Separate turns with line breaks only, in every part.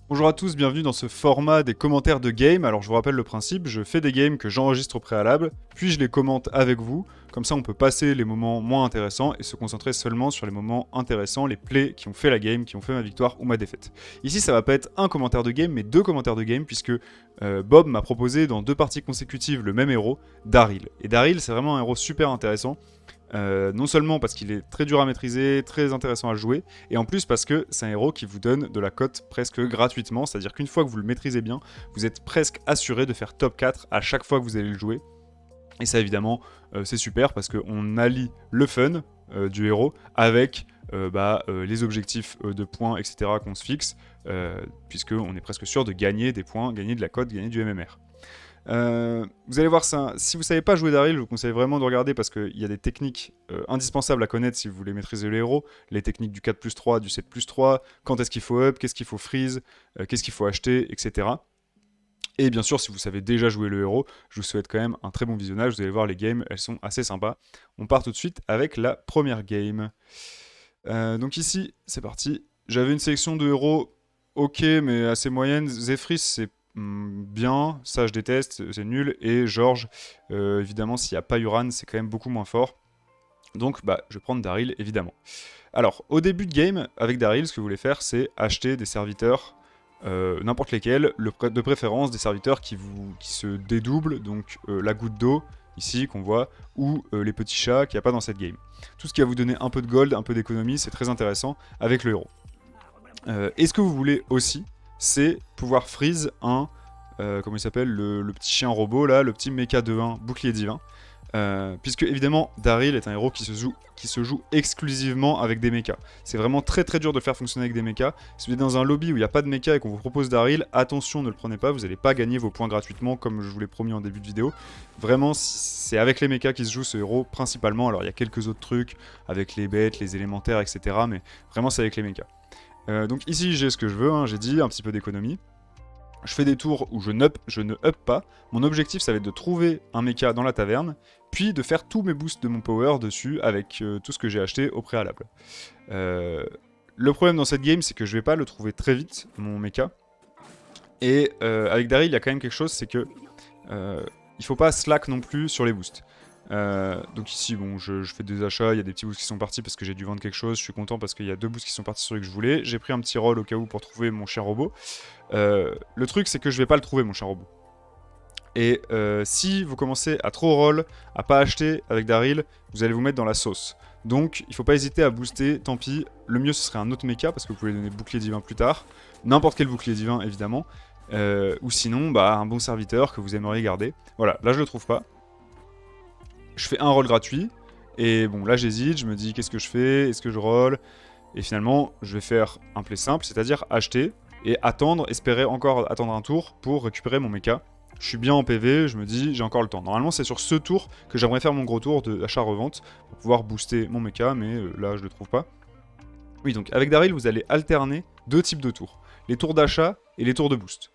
Bonjour à tous, bienvenue dans ce format des commentaires de game. Alors je vous rappelle le principe, je fais des games que j'enregistre au préalable, puis je les commente avec vous. Comme ça on peut passer les moments moins intéressants et se concentrer seulement sur les moments intéressants, les plays qui ont fait la game, qui ont fait ma victoire ou ma défaite. Ici ça va pas être un commentaire de game, mais deux commentaires de game, puisque Bob m'a proposé dans 2 parties consécutives le même héros, Daryl. Et Daryl c'est vraiment un héros super intéressant. Non seulement parce qu'il est très dur à maîtriser, très intéressant à jouer, et en plus parce que c'est un héros qui vous donne de la cote presque gratuitement, c'est-à-dire qu'une fois que vous le maîtrisez bien, vous êtes presque assuré de faire top 4 à chaque fois que vous allez le jouer. Et ça évidemment, c'est super parce qu'on allie le fun du héros avec les objectifs de points, etc. qu'on se fixe, puisqu'on est presque sûr de gagner des points, gagner de la cote, gagner du MMR. Vous allez voir ça. Si vous savez pas jouer Daryl, je vous conseille vraiment de regarder parce qu'il y a des techniques indispensables à connaître si vous voulez maîtriser le héros. Les techniques du 4+3, du 7+3, quand est-ce qu'il faut up, qu'est-ce qu'il faut freeze, qu'est-ce qu'il faut acheter, etc. Et bien sûr, si vous savez déjà jouer le héros, je vous souhaite quand même un très bon visionnage. Vous allez voir, les games, elles sont assez sympas. On part tout de suite avec la première game. Donc ici, c'est parti. J'avais une sélection de héros ok, mais assez moyenne. Zephyr, c'est bien, ça je déteste, c'est nul. Et George, évidemment, s'il n'y a pas Uran, c'est quand même beaucoup moins fort. Donc, je vais prendre Daryl, évidemment. Alors, au début de game, avec Daryl, ce que vous voulez faire, c'est acheter des serviteurs, n'importe lesquels, de préférence des serviteurs qui se dédoublent, donc la goutte d'eau, ici, qu'on voit, ou les petits chats qu'il n'y a pas dans cette game. Tout ce qui va vous donner un peu de gold, un peu d'économie, c'est très intéressant avec le héros. Et ce que vous voulez aussi, c'est pouvoir freeze comment il s'appelle, le petit chien robot là, le petit mecha de 1, bouclier divin. Puisque évidemment Daryl est un héros qui se joue exclusivement avec des mechas. C'est vraiment très très dur de le faire fonctionner avec des mechas. Si vous êtes dans un lobby où il n'y a pas de mecha et qu'on vous propose Daryl, attention, ne le prenez pas, vous n'allez pas gagner vos points gratuitement comme je vous l'ai promis en début de vidéo. Vraiment, c'est avec les mechas qui se joue ce héros principalement. Alors il y a quelques autres trucs avec les bêtes, les élémentaires, etc. Mais vraiment c'est avec les mechas. Donc ici j'ai ce que je veux, hein, j'ai dit, un petit peu d'économie. Je fais des tours où je ne up pas. Mon objectif, ça va être de trouver un mecha dans la taverne, puis de faire tous mes boosts de mon power dessus avec tout ce que j'ai acheté au préalable. Le problème dans cette game, c'est que je vais pas le trouver très vite, mon mecha. Et avec Daryl, il y a quand même quelque chose, c'est que il faut pas slack non plus sur les boosts. Donc ici, bon, je fais des achats, il y a des petits boosts qui sont partis parce que j'ai dû vendre quelque chose, je suis content parce qu'il y a 2 boosts qui sont partis sur les que je voulais. J'ai pris un petit roll au cas où pour trouver mon chien robot. Le truc, c'est que je vais pas le trouver, mon chien robot. Et si vous commencez à trop roll, à pas acheter avec Daryl, vous allez vous mettre dans la sauce. Donc il faut pas hésiter à booster, tant pis. Le mieux ce serait un autre mecha parce que vous pouvez donner bouclier divin plus tard. N'importe quel bouclier divin évidemment. Ou sinon un bon serviteur que vous aimeriez garder. Voilà, là je le trouve pas. Je fais un roll gratuit. Et bon là j'hésite, je me dis qu'est-ce que je fais, est-ce que je roll. Et finalement je vais faire un play simple, c'est-à-dire acheter et attendre, espérer encore attendre un tour pour récupérer mon mecha. Je suis bien en PV, je me dis j'ai encore le temps. Normalement c'est sur ce tour que j'aimerais faire mon gros tour d'achat-revente pour pouvoir booster mon mecha, mais là je le trouve pas. Oui, donc avec Daryl vous allez alterner 2 types de tours. Les tours d'achat et les tours de boost.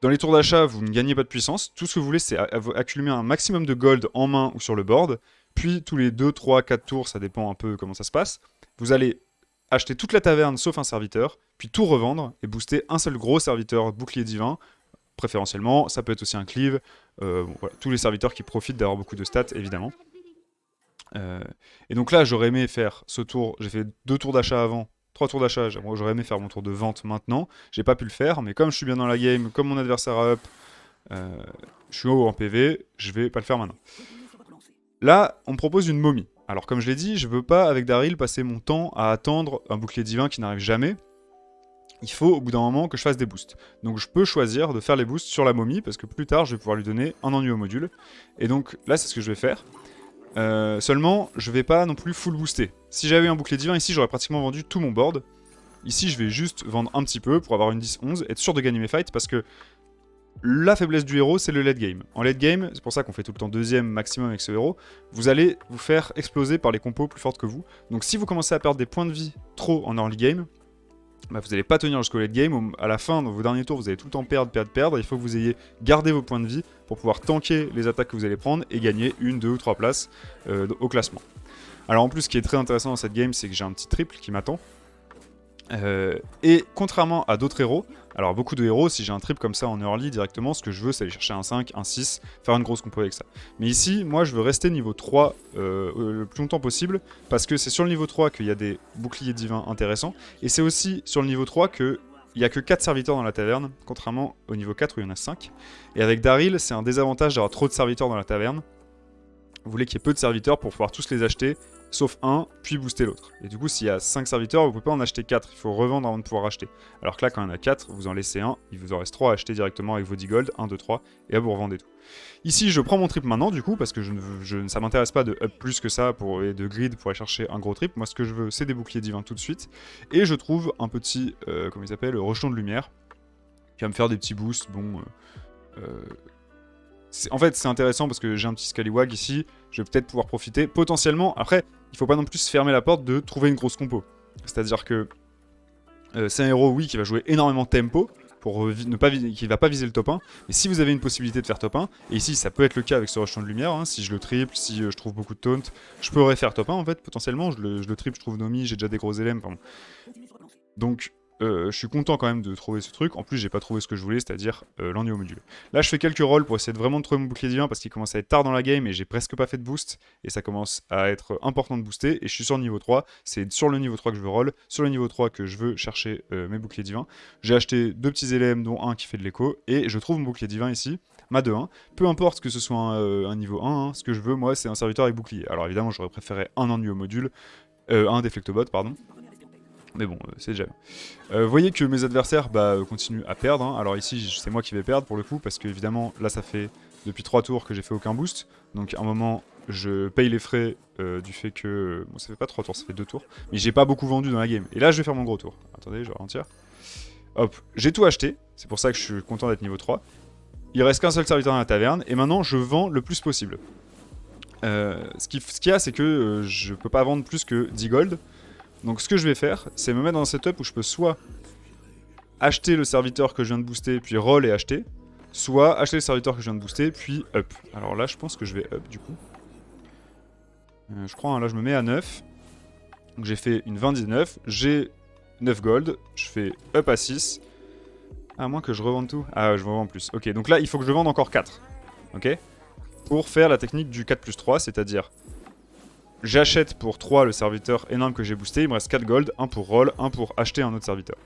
Dans les tours d'achat, vous ne gagnez pas de puissance. Tout ce que vous voulez, c'est accumuler un maximum de gold en main ou sur le board. Puis tous les 2, 3, 4 tours, ça dépend un peu comment ça se passe, vous allez acheter toute la taverne sauf un serviteur, puis tout revendre et booster un seul gros serviteur bouclier divin, préférentiellement. Ça peut être aussi un cleave. Voilà, tous les serviteurs qui profitent d'avoir beaucoup de stats, évidemment. Et donc là, j'aurais aimé faire ce tour. J'ai fait 2 tours d'achat avant. 3 tours d'achat, j'aurais aimé faire mon tour de vente maintenant. J'ai pas pu le faire, mais comme je suis bien dans la game, comme mon adversaire a up, je suis haut en PV, je vais pas le faire maintenant. Là, on me propose une momie. Alors comme je l'ai dit, je veux pas avec Daryl passer mon temps à attendre un bouclier divin qui n'arrive jamais. Il faut au bout d'un moment que je fasse des boosts. Donc je peux choisir de faire les boosts sur la momie, parce que plus tard je vais pouvoir lui donner un ennui au module. Et donc là c'est ce que je vais faire. Seulement, je vais pas non plus full booster. Si j'avais eu un bouclier divin ici, j'aurais pratiquement vendu tout mon board. Ici, je vais juste vendre un petit peu pour avoir une 10-11, être sûr de gagner mes fights, parce que la faiblesse du héros, c'est le late game. En late game, c'est pour ça qu'on fait tout le temps deuxième maximum avec ce héros, vous allez vous faire exploser par les compos plus fortes que vous. Donc si vous commencez à perdre des points de vie trop en early game, vous n'allez pas tenir jusqu'au late game. À la fin, dans vos derniers tours, vous allez tout le temps perdre. Il faut que vous ayez gardé vos points de vie pour pouvoir tanker les attaques que vous allez prendre et gagner 1, 2 ou 3 places au classement. Alors en plus, ce qui est très intéressant dans cette game, c'est que j'ai un petit triple qui m'attend. Et contrairement à d'autres héros, alors beaucoup de héros, si j'ai un trip comme ça en early directement, ce que je veux c'est aller chercher un 5, un 6, faire une grosse compo avec ça. Mais ici, moi je veux rester niveau 3 le plus longtemps possible, parce que c'est sur le niveau 3 qu'il y a des boucliers divins intéressants, et c'est aussi sur le niveau 3 qu'il n'y a que 4 serviteurs dans la taverne, contrairement au niveau 4 où il y en a 5. Et avec Daryl, c'est un désavantage d'avoir trop de serviteurs dans la taverne. Vous voulez qu'il y ait peu de serviteurs pour pouvoir tous les acheter, sauf un, puis booster l'autre. Et du coup, s'il y a 5 serviteurs, vous ne pouvez pas en acheter 4, il faut revendre avant de pouvoir acheter. Alors que là, quand il y en a 4, vous en laissez un, il vous en reste 3 à acheter directement avec vos 10 gold, 1, 2, 3, et là vous revendez tout. Ici, je prends mon trip maintenant, du coup, parce que ça m'intéresse pas de up plus que ça et de grid pour aller chercher un gros trip. Moi, ce que je veux, c'est des boucliers divins tout de suite. Et je trouve un petit, comment il s'appelle, rejeton de lumière, qui va me faire des petits boosts, bon... En fait, c'est intéressant parce que j'ai un petit Scallywag ici, je vais peut-être pouvoir profiter. Potentiellement, après, il faut pas non plus se fermer la porte de trouver une grosse compo. C'est-à-dire que c'est un héros, oui, qui va jouer énormément tempo, pour qui va pas viser le top 1, mais si vous avez une possibilité de faire top 1, et ici ça peut être le cas avec ce rejeton de lumière, hein, si je le triple, si je trouve beaucoup de taunt, je pourrais faire top 1 en fait, potentiellement, je le triple, je trouve Nomi, j'ai déjà des gros LM, pardon. Donc... je suis content quand même de trouver ce truc. En plus, j'ai pas trouvé ce que je voulais, c'est-à-dire l'ennio module. Là, je fais quelques rolls pour essayer de vraiment trouver mon bouclier divin parce qu'il commence à être tard dans la game et j'ai presque pas fait de boost. Et ça commence à être important de booster. Et je suis sur le niveau 3. C'est sur le niveau 3 que je veux roll. Sur le niveau 3 que je veux chercher mes boucliers divins. J'ai acheté 2 petits LM, dont un qui fait de l'écho. Et je trouve mon bouclier divin ici. Ma 2-1. Peu importe que ce soit un niveau 1, hein, ce que je veux, moi, c'est un serviteur avec bouclier. Alors évidemment, j'aurais préféré un ennio module. Un Deflectobot, pardon. Mais bon, c'est déjà bien. Vous voyez que mes adversaires continuent à perdre. Hein. Alors ici, c'est moi qui vais perdre pour le coup, parce que évidemment, là, ça fait depuis 3 tours que j'ai fait aucun boost. Donc à un moment, je paye les frais du fait que... Bon, ça fait pas 3 tours, ça fait 2 tours. Mais j'ai pas beaucoup vendu dans la game. Et là, je vais faire mon gros tour. Attendez, je vais ralentir. Hop, j'ai tout acheté. C'est pour ça que je suis content d'être niveau 3. Il reste qu'un seul serviteur dans la taverne. Et maintenant, je vends le plus possible. Ce qu'il y a, c'est que je peux pas vendre plus que 10 gold. Donc ce que je vais faire, c'est me mettre dans un setup où je peux soit acheter le serviteur que je viens de booster, puis roll et acheter, soit acheter le serviteur que je viens de booster, puis up. Alors là, je pense que je vais up du coup. Je crois, hein, là je me mets à 9. Donc j'ai fait une 20-19, j'ai 9 gold, je fais up à 6. À moins que je revende tout. Ah, je revends plus. Ok, donc là, il faut que je vende encore 4. Ok, pour faire la technique du 4+3, c'est-à-dire... J'achète pour 3 le serviteur énorme que j'ai boosté, il me reste 4 gold, 1 pour roll, 1 pour acheter un autre serviteur.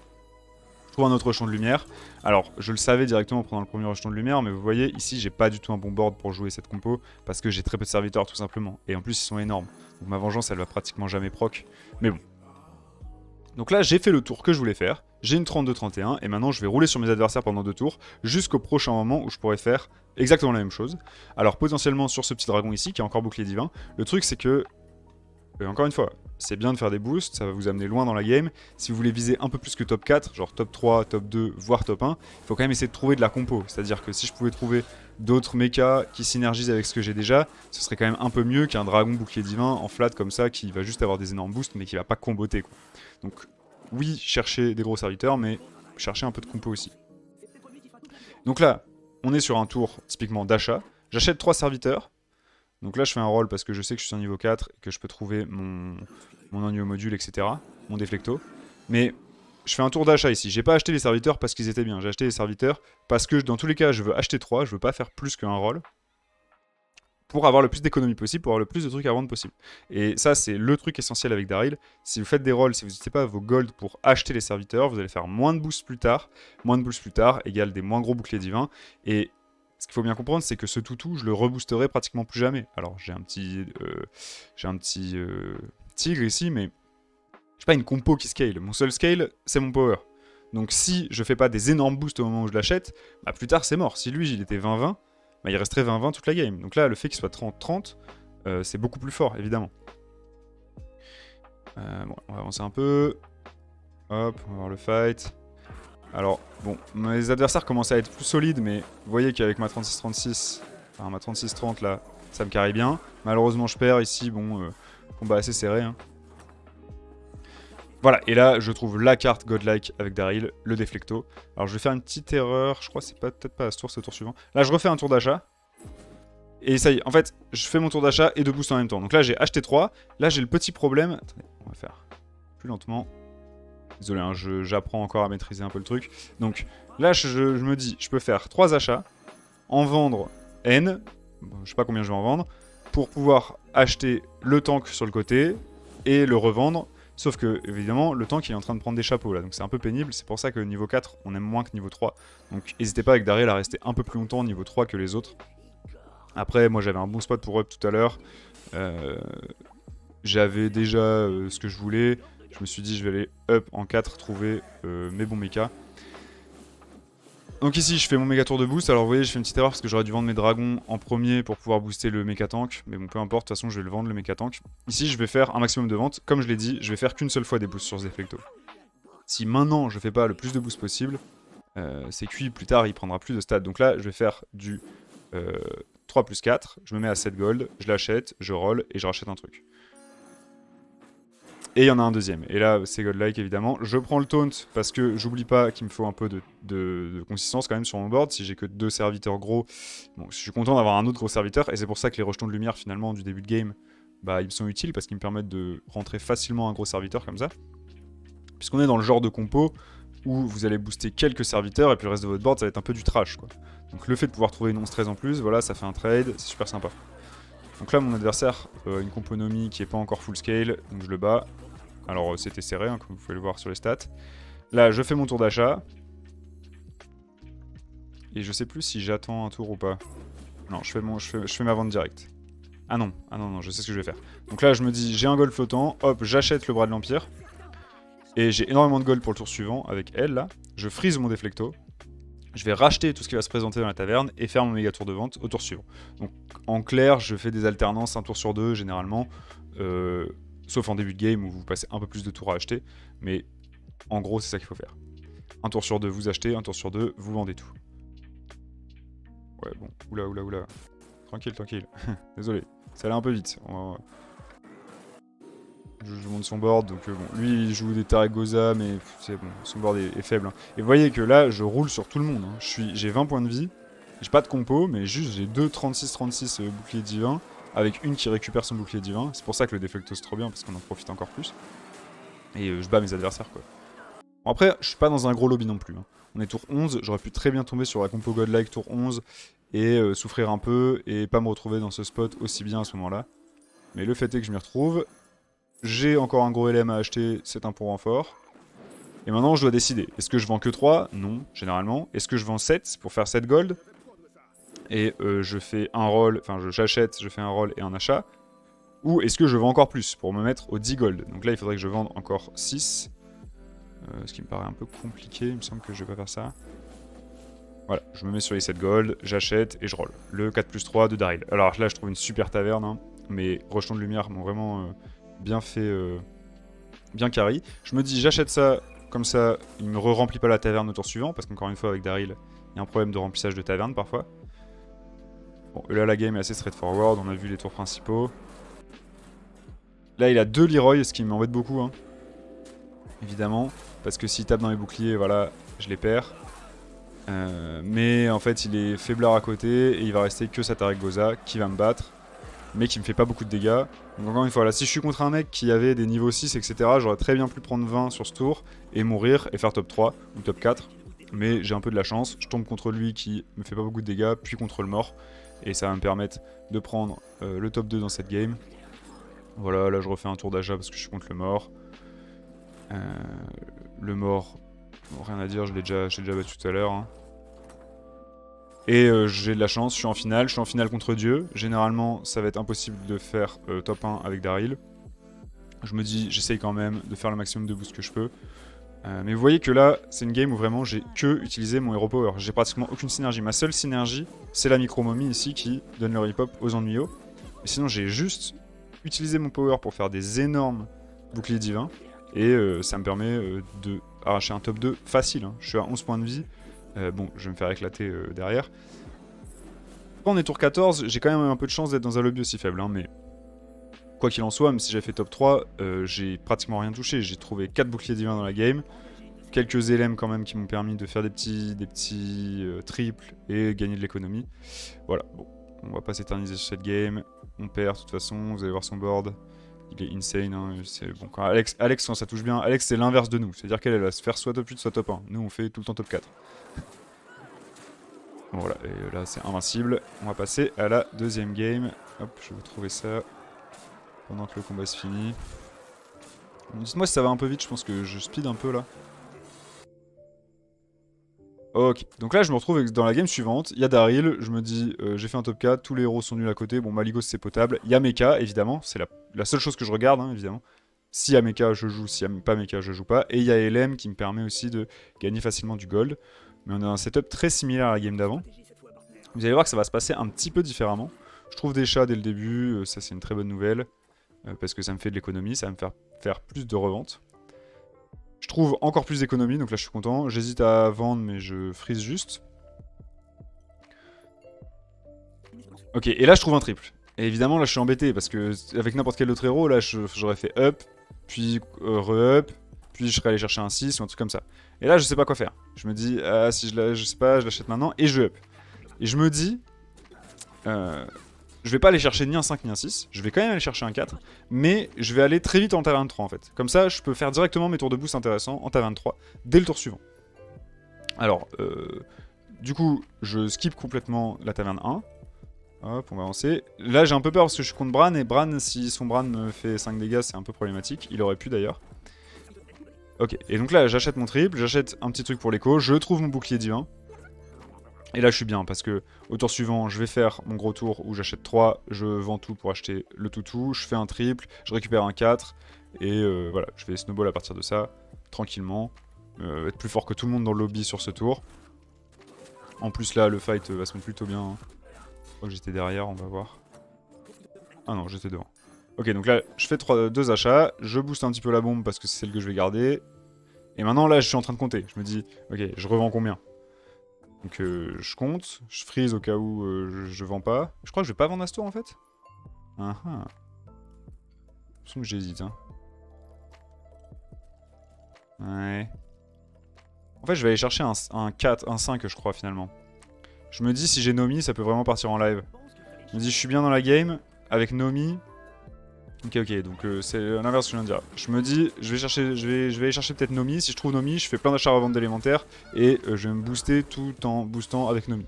Je trouve un autre rejeton de lumière. Alors, je le savais directement en prenant le premier rejeton de lumière, mais vous voyez, ici, j'ai pas du tout un bon board pour jouer cette compo, parce que j'ai très peu de serviteurs, tout simplement. Et en plus, ils sont énormes. Donc ma vengeance, elle va pratiquement jamais proc. Mais bon. Donc là, j'ai fait le tour que je voulais faire. J'ai une 32-31, et maintenant, je vais rouler sur mes adversaires pendant 2 tours, jusqu'au prochain moment où je pourrais faire exactement la même chose. Alors, potentiellement, sur ce petit dragon ici, qui a encore bouclier divin, le truc, c'est que encore une fois, c'est bien de faire des boosts, ça va vous amener loin dans la game. Si vous voulez viser un peu plus que top 4, genre top 3, top 2, voire top 1, il faut quand même essayer de trouver de la compo. C'est-à-dire que si je pouvais trouver d'autres mechas qui synergisent avec ce que j'ai déjà, ce serait quand même un peu mieux qu'un dragon bouclier divin en flat comme ça qui va juste avoir des énormes boosts mais qui va pas comboter, quoi. Donc oui, cherchez des gros serviteurs, mais cherchez un peu de compo aussi. Donc là, on est sur un tour typiquement d'achat. J'achète 3 serviteurs. Donc là, je fais un roll parce que je sais que je suis sur niveau 4 et que je peux trouver mon ennio module, etc. Mon déflecto. Mais je fais un tour d'achat ici. J'ai pas acheté les serviteurs parce qu'ils étaient bien. J'ai acheté les serviteurs parce que dans tous les cas, je veux acheter 3. Je veux pas faire plus qu'un roll. Pour avoir le plus d'économie possible, pour avoir le plus de trucs à vendre possible. Et ça, c'est le truc essentiel avec Daryl. Si vous faites des rolls, si vous n'utilisez pas vos gold pour acheter les serviteurs, vous allez faire moins de boosts plus tard. Moins de boosts plus tard égale des moins gros boucliers divins. Et ce qu'il faut bien comprendre, c'est que ce toutou, je le reboosterai pratiquement plus jamais. Alors, j'ai un petit tigre ici, mais j'ai pas une compo qui scale. Mon seul scale, c'est mon power. Donc, si je fais pas des énormes boosts au moment où je l'achète, bah, plus tard, c'est mort. Si lui, il était 20-20, bah, il resterait 20-20 toute la game. Donc là, le fait qu'il soit 30-30, c'est beaucoup plus fort, évidemment. Bon, on va avancer un peu. Hop, on va voir le fight. Alors, bon, mes adversaires commencent à être plus solides, mais vous voyez qu'avec ma 36-36, enfin ma 36-30 là, ça me carry bien. Malheureusement, je perds ici, bon, combat assez serré. Hein. Voilà, et là, je trouve la carte Godlike avec Daryl, le Deflecto. Alors, je vais faire une petite erreur, je crois que c'est peut-être pas à ce tour, c'est au tour suivant. Là, je refais un tour d'achat. Et ça y est, en fait, je fais mon tour d'achat et de boost en même temps. Donc là, j'ai acheté 3. Là, j'ai le petit problème. Attendez, on va faire plus lentement. Désolé, hein, j'apprends encore à maîtriser un peu le truc. Donc là, je me dis, je peux faire 3 achats, en vendre N, bon, je sais pas combien je vais en vendre, pour pouvoir acheter le tank sur le côté et le revendre. Sauf que, évidemment, le tank il est en train de prendre des chapeaux là, donc c'est un peu pénible. C'est pour ça que niveau 4, on aime moins que niveau 3. Donc n'hésitez pas avec Daryl à rester un peu plus longtemps niveau 3 que les autres. Après, moi j'avais un bon spot pour up tout à l'heure. J'avais déjà ce que je voulais. Je me suis dit, je vais aller up en 4, trouver mes bons mechas. Donc ici, je fais mon méga tour de boost. Alors vous voyez, je fais une petite erreur parce que j'aurais dû vendre mes dragons en premier pour pouvoir booster le méca tank. Mais bon, peu importe, de toute façon, je vais le vendre le méca tank. Ici, je vais faire un maximum de ventes. Comme je l'ai dit, je vais faire qu'une seule fois des boosts sur Zeflecto. Si maintenant, je fais pas le plus de boosts possible, c'est cuit. Plus tard, il prendra plus de stats. Donc là, je vais faire du 3 plus 4. Je me mets à 7 gold, je l'achète, je roll et je rachète un truc. Et il y en a un deuxième. Et là, c'est godlike évidemment. Je prends le taunt parce que j'oublie pas qu'il me faut un peu de consistance quand même sur mon board. Si j'ai que 2 serviteurs gros, bon, je suis content d'avoir un autre gros serviteur. Et c'est pour ça que les rejetons de lumière finalement du début de game, bah, ils me sont utiles parce qu'ils me permettent de rentrer facilement un gros serviteur comme ça. Puisqu'on est dans le genre de compo où vous allez booster quelques serviteurs et puis le reste de votre board ça va être un peu du trash quoi. Donc le fait de pouvoir trouver une 11-13 en plus, voilà, ça fait un trade, c'est super sympa. Donc là mon adversaire, une componomie qui est pas encore full scale, donc je le bats. Alors c'était serré, hein, comme vous pouvez le voir sur les stats. Là, je fais mon tour d'achat. Et je sais plus si j'attends un tour ou pas. Non, je fais ma vente directe. Ah non, non, je sais ce que je vais faire. Donc là, je me dis, j'ai un gold flottant, hop, j'achète le bras de l'Empire. Et j'ai énormément de gold pour le tour suivant avec elle, là. Je freeze mon déflecto. Je vais racheter tout ce qui va se présenter dans la taverne et faire mon méga tour de vente au tour suivant. Donc en clair, je fais des alternances, un tour sur deux généralement. Sauf en début de game où vous passez un peu plus de tours à acheter. Mais en gros, c'est ça qu'il faut faire. Un tour sur deux, vous achetez. Un tour sur deux, vous vendez tout. Ouais, bon. Oula. Tranquille. Désolé. Ça allait un peu vite. Je monte son board. Donc bon, lui, il joue des Tarek Goza, mais c'est bon. Son board est faible. Hein. Et vous voyez que là, je roule sur tout le monde. Hein. J'ai 20 points de vie. J'ai pas de compo, mais juste j'ai deux 36-36 boucliers divins. Avec une qui récupère son bouclier divin. C'est pour ça que le déflecto c'est trop bien, parce qu'on en profite encore plus. Et je bats mes adversaires, quoi. Bon, après, je suis pas dans un gros lobby non plus. Hein. On est tour 11, j'aurais pu très bien tomber sur la compo godlike tour 11 et souffrir un peu et pas me retrouver dans ce spot aussi bien à ce moment-là. Mais le fait est que je m'y retrouve. J'ai encore un gros LM à acheter, c'est un point renfort. Et maintenant, je dois décider. Est-ce que je vends que 3? Non, généralement. Est-ce que je vends 7 pour faire 7 gold? Et je fais un roll, enfin j'achète, je fais un roll et un achat. Ou est-ce que je vends encore plus pour me mettre au 10 gold? Donc là, il faudrait que je vende encore 6. Ce qui me paraît un peu compliqué, il me semble que je vais pas faire ça. Voilà, je me mets sur les 7 gold, j'achète et je roll. Le 4 plus 3 de Daryl. Alors là, je trouve une super taverne, hein, mais rejetons de lumière m'ont vraiment bien fait, bien carry. Je me dis, j'achète ça, comme ça, il me remplit pas la taverne au tour suivant, parce qu'encore une fois, avec Daryl, il y a un problème de remplissage de taverne parfois. Bon, là, la game est assez straightforward, on a vu les tours principaux. Là, il a 2 Leroy, ce qui m'embête beaucoup, hein. Évidemment, parce que s'il tape dans les boucliers, voilà, je les perds. Mais en fait, il est faiblard à côté et il va rester que Satarek Goza qui va me battre, mais qui me fait pas beaucoup de dégâts. Donc encore une fois, là, si je suis contre un mec qui avait des niveaux 6, etc., j'aurais très bien pu prendre 20 sur ce tour et mourir et faire top 3 ou top 4. Mais j'ai un peu de la chance, je tombe contre lui qui me fait pas beaucoup de dégâts, puis contre le mort. Et ça va me permettre de prendre le top 2 dans cette game. Voilà, là je refais un tour d'achat parce que je suis contre le mort. Le mort, bon, rien à dire, j'ai déjà battu tout à l'heure. Hein. Et j'ai de la chance, je suis en finale contre Dieu. Généralement, ça va être impossible de faire top 1 avec Daryl. Je me dis, j'essaye quand même de faire le maximum de boost que je peux. Mais vous voyez que là, c'est une game où vraiment j'ai que utilisé mon hero power. J'ai pratiquement aucune synergie. Ma seule synergie, c'est la micro-momie ici qui donne le hip-hop aux ennuyeux. Et sinon, j'ai juste utilisé mon power pour faire des énormes boucliers divins. Et ça me permet de arracher un top 2 facile. Hein. Je suis à 11 points de vie. Bon, je vais me faire éclater derrière. Quand on est tour 14, j'ai quand même un peu de chance d'être dans un lobby aussi faible. Hein, mais quoi qu'il en soit, même si j'avais fait top 3, j'ai pratiquement rien touché. J'ai trouvé 4 boucliers divins dans la game. Quelques LM quand même qui m'ont permis de faire des petits triples et gagner de l'économie. Voilà, bon, on va pas s'éterniser sur cette game. On perd de toute façon, vous allez voir son board. il est insane. Hein. Bon, quand Alex, quand ça touche bien, Alex c'est l'inverse de nous. C'est-à-dire qu'elle va se faire soit top 8, soit top 1. Nous on fait tout le temps top 4. Bon, voilà, et là c'est invincible. On va passer à la deuxième game. Hop, je vais vous trouver ça pendant que le combat se finit. Dites-moi si ça va un peu vite, je pense que je speed un peu là. Ok, donc là je me retrouve dans la game suivante, il y a Daryl, je me dis j'ai fait un top 4, tous les héros sont nuls à côté, bon Maligos c'est potable, il y a Mecha évidemment, c'est la seule chose que je regarde hein, évidemment. S'il y a Mecha je joue, s'il n'y a pas Mecha je joue pas, et il y a LM qui me permet aussi de gagner facilement du gold. Mais on a un setup très similaire à la game d'avant. Vous allez voir que ça va se passer un petit peu différemment. Je trouve des chats dès le début, ça c'est une très bonne nouvelle, parce que ça me fait de l'économie, ça va me faire plus de revente. Je trouve encore plus d'économie, donc là je suis content. J'hésite à vendre, mais je freeze juste. Ok, et là je trouve un triple. Et évidemment là je suis embêté, parce que avec n'importe quel autre héros, là j'aurais fait up, puis re-up, puis je serais allé chercher un 6 ou un truc comme ça. Et là je sais pas quoi faire. Je me dis, ah si je sais pas, je l'achète maintenant, et je up. Et je me dis, je vais pas aller chercher ni un 5 ni un 6, je vais quand même aller chercher un 4, mais je vais aller très vite en taverne 3 en fait. Comme ça, je peux faire directement mes tours de boost intéressants en taverne 3 dès le tour suivant. Alors, du coup, je skip complètement la taverne 1. Hop, on va avancer. Là, j'ai un peu peur parce que je suis contre Bran, et Bran, si son Bran me fait 5 dégâts, c'est un peu problématique. Il aurait pu d'ailleurs. Ok, et donc là, j'achète mon triple, j'achète un petit truc pour l'écho, je trouve mon bouclier divin. Et là je suis bien parce que au tour suivant je vais faire mon gros tour où j'achète 3, je vends tout pour acheter le toutou, je fais un triple, je récupère un 4 et voilà, je vais snowball à partir de ça, tranquillement, être plus fort que tout le monde dans le lobby sur ce tour. En plus là le fight va se mettre plutôt bien, hein. Je crois que j'étais derrière, on va voir. Ah non, j'étais devant. Ok, donc là je fais 2 achats, je booste un petit peu la bombe parce que c'est celle que je vais garder. Et maintenant là je suis en train de compter, je me dis, ok, je revends combien ? Donc je compte, je freeze au cas où je vends pas. Je crois que je vais pas vendre à ce tour en fait. Ah ah. Je pense que j'hésite hein. Ouais. En fait je vais aller chercher un 4, un 5 je crois finalement. Je me dis si j'ai Nomi ça peut vraiment partir en live. Je me dis je suis bien dans la game avec Nomi. Ok, donc c'est l'inverse que je viens de dire. Je me dis, je vais aller chercher peut-être Nomi. Si je trouve Nomi, je fais plein d'achats à revente d'élémentaire et je vais me booster tout en boostant avec Nomi.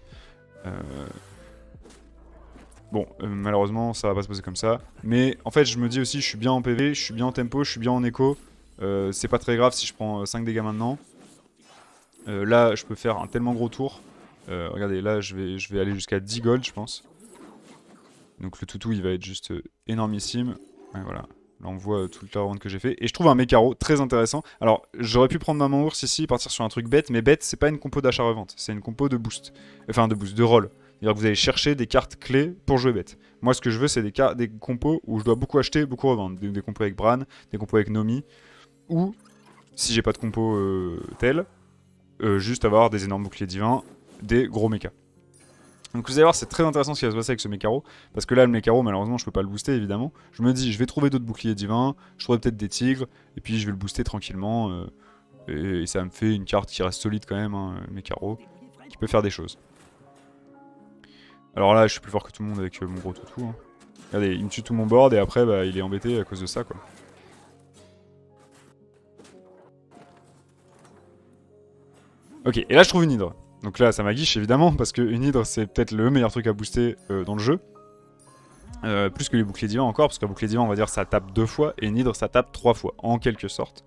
Bon, malheureusement, ça va pas se passer comme ça. Mais en fait, je me dis aussi, je suis bien en PV, je suis bien en tempo, je suis bien en écho. C'est pas très grave si je prends 5 dégâts maintenant. Là, je peux faire un tellement gros tour. Regardez, là, je vais aller jusqu'à 10 gold, je pense. Donc le toutou, il va être juste énormissime. Ouais, voilà. Là, on voit toute la round que j'ai fait. Et je trouve un Mekaro très intéressant. Alors, j'aurais pu prendre Maman Ours ici, partir sur un truc bête. Mais bête, c'est pas une compo d'achat-revente. C'est une compo de boost. Enfin, de boost, de roll. C'est-à-dire que vous allez chercher des cartes clés pour jouer bête. Moi, ce que je veux, c'est des compos où je dois beaucoup acheter, beaucoup revendre. Des compos avec Bran, des compos avec Nomi. Ou, si j'ai pas de compo tel, juste avoir des énormes boucliers divins, des gros mechas. Donc vous allez voir, c'est très intéressant ce qui va se passer avec ce Mekaro, parce que là, le Mekaro, malheureusement, je peux pas le booster, évidemment. Je me dis, je vais trouver d'autres boucliers divins, je trouverai peut-être des tigres, et puis je vais le booster tranquillement, et ça me fait une carte qui reste solide quand même, hein, Mekaro, qui peut faire des choses. Alors là, je suis plus fort que tout le monde avec mon gros toutou. Hein. Regardez, il me tue tout mon board, et après, bah, il est embêté à cause de ça, quoi. Ok, et là, je trouve une hydre. Donc là, ça m'aguiche évidemment, parce qu'une hydre, c'est peut-être le meilleur truc à booster dans le jeu. Plus que les boucliers divins encore, parce qu'un bouclier divin, on va dire, ça tape 2 fois, et une hydre, ça tape 3 fois, en quelque sorte.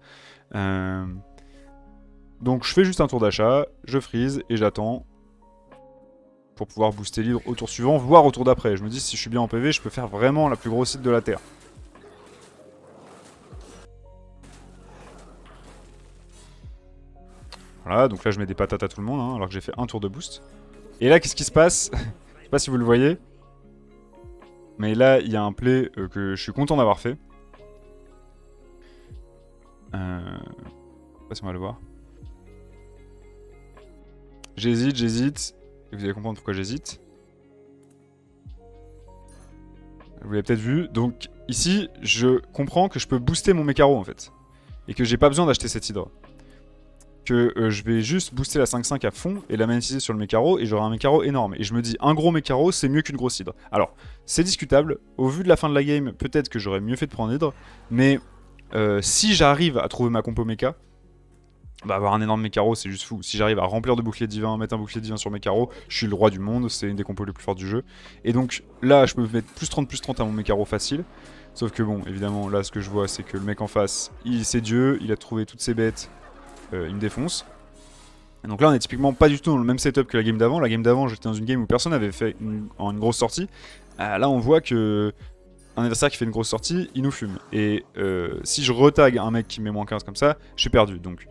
Donc je fais juste un tour d'achat, je freeze, et j'attends pour pouvoir booster l'hydre au tour suivant, voire au tour d'après. Je me dis, si je suis bien en PV, je peux faire vraiment la plus grosse hydre de la Terre. Voilà, donc là je mets des patates à tout le monde, hein, alors que j'ai fait un tour de boost. Et là, qu'est-ce qui se passe? Je sais pas si vous le voyez. Mais là, il y a un play que je suis content d'avoir fait. Je sais pas si on va le voir. J'hésite. Et vous allez comprendre pourquoi j'hésite. Vous l'avez peut-être vu. Donc ici, je comprends que je peux booster mon Mekaro en fait. Et que j'ai pas besoin d'acheter cette hydre. que je vais juste booster la 5-5 à fond et la magnétiser sur le Mekaro et j'aurai un Mekaro énorme. Et je me dis, un gros Mekaro, c'est mieux qu'une grosse hydre. Alors, c'est discutable. Au vu de la fin de la game, peut-être que j'aurais mieux fait de prendre hydre. Mais si j'arrive à trouver ma compo mecha, bah avoir un énorme Mekaro, c'est juste fou. Si j'arrive à remplir de boucliers divins, mettre un bouclier divin sur Mekaro, je suis le roi du monde. C'est une des compos les plus fortes du jeu. Et donc là, je peux mettre plus 30 à mon Mekaro facile. Sauf que bon, évidemment, là, ce que je vois, c'est que le mec en face, c'est Dieu, il a trouvé toutes ses bêtes. Il me défonce. Et donc là, on est typiquement pas du tout dans le même setup que la game d'avant. La game d'avant, j'étais dans une game où personne n'avait fait une grosse sortie. Là, on voit que un adversaire qui fait une grosse sortie, il nous fume. Et si je retag un mec qui met moins 15 comme ça, je suis perdu. Donc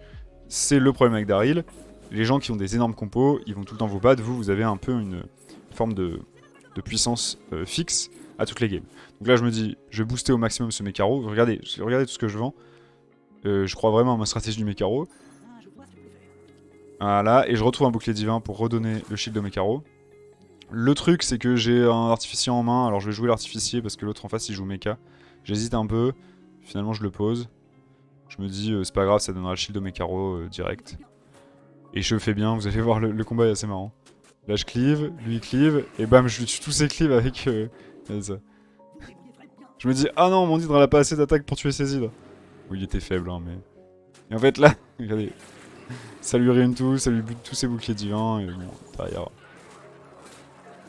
c'est le problème avec Daryl. Les gens qui ont des énormes compos, ils vont tout le temps vous battre. Vous avez un peu une forme de puissance fixe à toutes les games. Donc là, je me dis, je vais booster au maximum ce Mekaro. Regardez tout ce que je vends. Je crois vraiment à ma stratégie du Mekaro. Voilà, et je retrouve un bouclier divin pour redonner le shield de Mekaro. Le truc, c'est que j'ai un artificier en main, alors je vais jouer l'artificier parce que l'autre en face il joue Mecha. J'hésite un peu, finalement je le pose. Je me dis, c'est pas grave, ça donnera le shield de Mekaro direct. Et je fais bien, vous allez voir, le combat est assez marrant. Là je cleave, lui il cleave, et bam, je lui tue tous ses cleaves avec ça. Je me dis, ah non, mon hydre elle a pas assez d'attaque pour tuer ses hydres. Oui, il était faible, hein, mais. Et en fait là, regardez. Ça lui ruine tout, ça lui bute tous ses boucliers divins, et bon, derrière.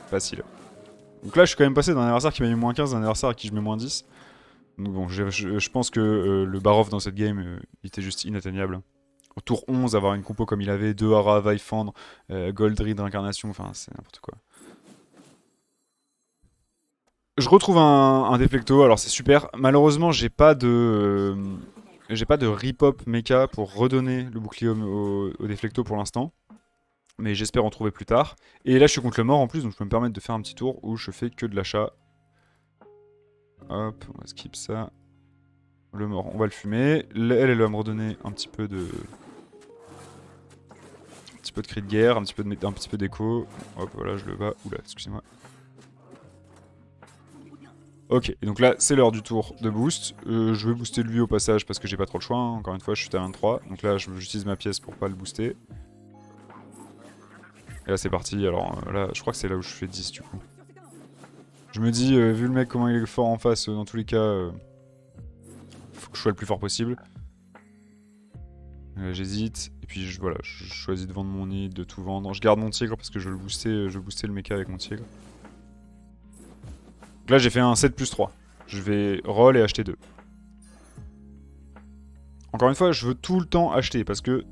Facile. Donc là, je suis quand même passé d'un adversaire qui m'a mis moins 15 à un adversaire à qui je mets moins 10. Donc bon, je pense que le Barov dans cette game, il était juste inatteignable. Au tour 11, avoir une compo comme il avait, 2 Hara, Vaifandre, Goldreed, Réincarnation, enfin, c'est n'importe quoi. Je retrouve un Deflecto, alors c'est super. Malheureusement, j'ai pas de rip-hop mecha pour redonner le bouclier au Deflecto pour l'instant. Mais j'espère en trouver plus tard. Et là, je suis contre le mort en plus, donc je peux me permettre de faire un petit tour où je fais que de l'achat. Hop, on va skip ça. Le mort, on va le fumer. Elle va me redonner un petit peu de... Un petit peu de cri de guerre, un petit peu d'écho. Hop, voilà, je le bats. Oula, excusez-moi. Ok, et donc là, c'est l'heure du tour de boost. Je vais booster lui au passage parce que j'ai pas trop le choix. Hein. Encore une fois, je suis à 23. Donc là, j'utilise ma pièce pour pas le booster. Et là, c'est parti. Alors là, je crois que c'est là où je fais 10 du coup. Je me dis, vu le mec comment il est fort en face, dans tous les cas, faut que je sois le plus fort possible. J'hésite, et puis voilà, je choisis de vendre mon nid, de tout vendre. Je garde mon tigre parce que je veux booster le mecha avec mon tigre. Donc là j'ai fait un 7+3. Je vais roll et acheter 2. Encore une fois, je veux tout le temps acheter parce que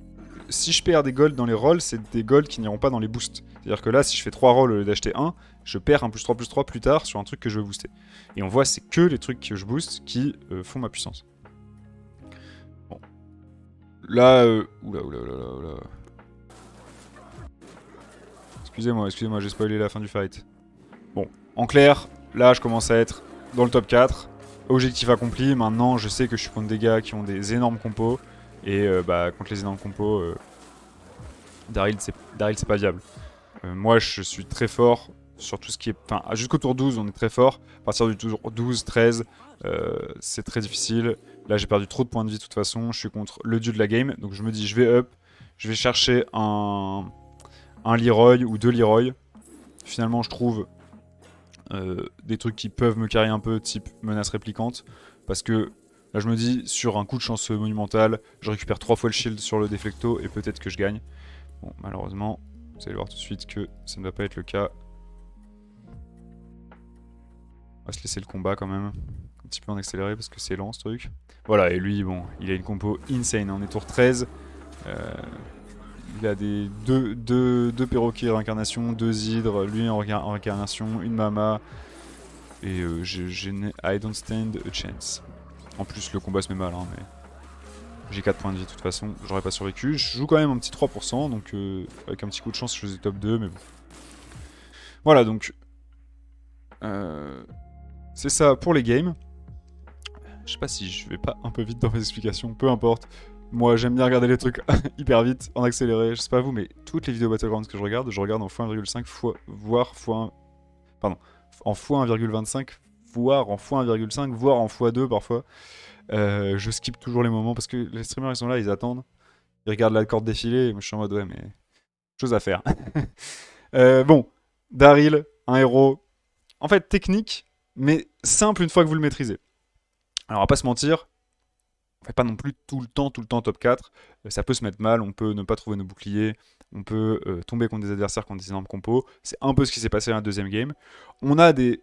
si je perds des golds dans les rolls, c'est des golds qui n'iront pas dans les boosts. C'est-à-dire que là, si je fais 3 rolls au lieu d'acheter 1, je perds un +3+3 plus tard sur un truc que je veux booster. Et on voit, c'est que les trucs que je booste qui font ma puissance. Bon. Là, oula. Excusez-moi, j'ai spoilé la fin du fight. Bon, en clair, là, je commence à être dans le top 4. Objectif accompli, maintenant, je sais que je suis contre des gars qui ont des énormes compos. Et contre les énormes compos, Daryl, c'est pas viable. Moi, je suis très fort sur tout ce qui est... Enfin, jusqu'au tour 12, on est très fort. À partir du tour 12, 13, c'est très difficile. Là, j'ai perdu trop de points de vie de toute façon. Je suis contre le dieu de la game. Donc, je me dis, je vais up. Je vais chercher un Leroy ou 2 Leroy. Finalement, je trouve des trucs qui peuvent me carrer un peu, type menace réplicante. Parce que là, je me dis, sur un coup de chance monumental, je récupère 3 fois le shield sur le Deflecto et peut-être que je gagne. Bon, malheureusement, vous allez voir tout de suite que ça ne va pas être le cas. On va se laisser le combat quand même. Un petit peu en accéléré parce que c'est lent ce truc. Voilà, et lui, bon, il a une compo insane. On est tour 13. Il a des deux perroquets réincarnation, 2 hydres, lui en réincarnation, une mama. Et I don't stand a chance. En plus, le combat se met mal, hein, mais j'ai 4 points de vie de toute façon, j'aurais pas survécu. Je joue quand même un petit 3%, donc avec un petit coup de chance, je faisais top 2, mais bon. Voilà, donc c'est ça pour les games. Je sais pas si je vais pas un peu vite dans mes explications, peu importe. Moi, j'aime bien regarder les trucs hyper vite, en accéléré. Je sais pas vous, mais toutes les vidéos Battlegrounds que je regarde en x1,5 voire en x1,25, voire en x1,5, voire en x2 parfois. Je skip toujours les moments parce que les streamers ils sont là, ils attendent. Il regarde la corde défiler, et moi je suis en mode ouais, mais chose à faire. Bon, Daryl, un héros, en fait technique, mais simple une fois que vous le maîtrisez. Alors on va pas se mentir, on fait pas non plus tout le temps top 4. Ça peut se mettre mal, on peut ne pas trouver nos boucliers, on peut tomber contre des adversaires qui ont des énormes compos. C'est un peu ce qui s'est passé dans la deuxième game. On a des.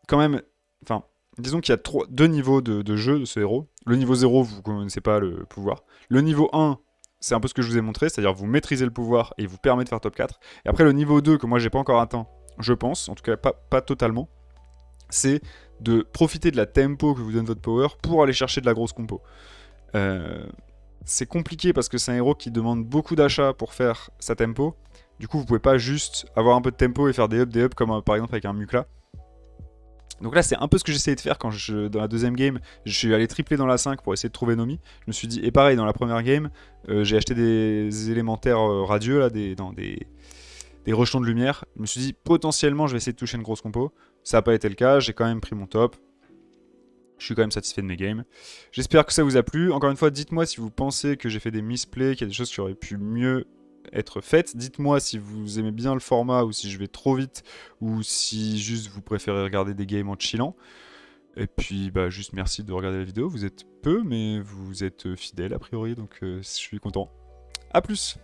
Quand même. Enfin, disons qu'il y a deux niveaux de jeu de ce héros. Le niveau 0, vous ne connaissez pas le pouvoir. Le niveau 1, c'est un peu ce que je vous ai montré, c'est-à-dire vous maîtrisez le pouvoir et il vous permet de faire top 4. Et après, le niveau 2, que moi j'ai pas encore atteint, je pense, en tout cas pas totalement, c'est de profiter de la tempo que vous donne votre power pour aller chercher de la grosse compo. Euh, c'est compliqué parce que c'est un héros qui demande beaucoup d'achats pour faire sa tempo. Du coup, vous pouvez pas juste avoir un peu de tempo et faire des ups comme par exemple avec un Mukla. Donc là, c'est un peu ce que j'essayais de faire quand dans la deuxième game, je suis allé tripler dans la 5 pour essayer de trouver Nomi. Je me suis dit, et pareil, dans la première game, j'ai acheté des élémentaires radieux, là, dans des rejetons de lumière. Je me suis dit, potentiellement, je vais essayer de toucher une grosse compo. Ça n'a pas été le cas, j'ai quand même pris mon top. Je suis quand même satisfait de mes games. J'espère que ça vous a plu. Encore une fois, dites-moi si vous pensez que j'ai fait des misplays, qu'il y a des choses qui auraient pu mieux être faites. Dites-moi si vous aimez bien le format ou si je vais trop vite ou si juste vous préférez regarder des games en chillant. Et puis bah juste merci de regarder la vidéo. Vous êtes peu mais vous êtes fidèles a priori donc je suis content. A plus.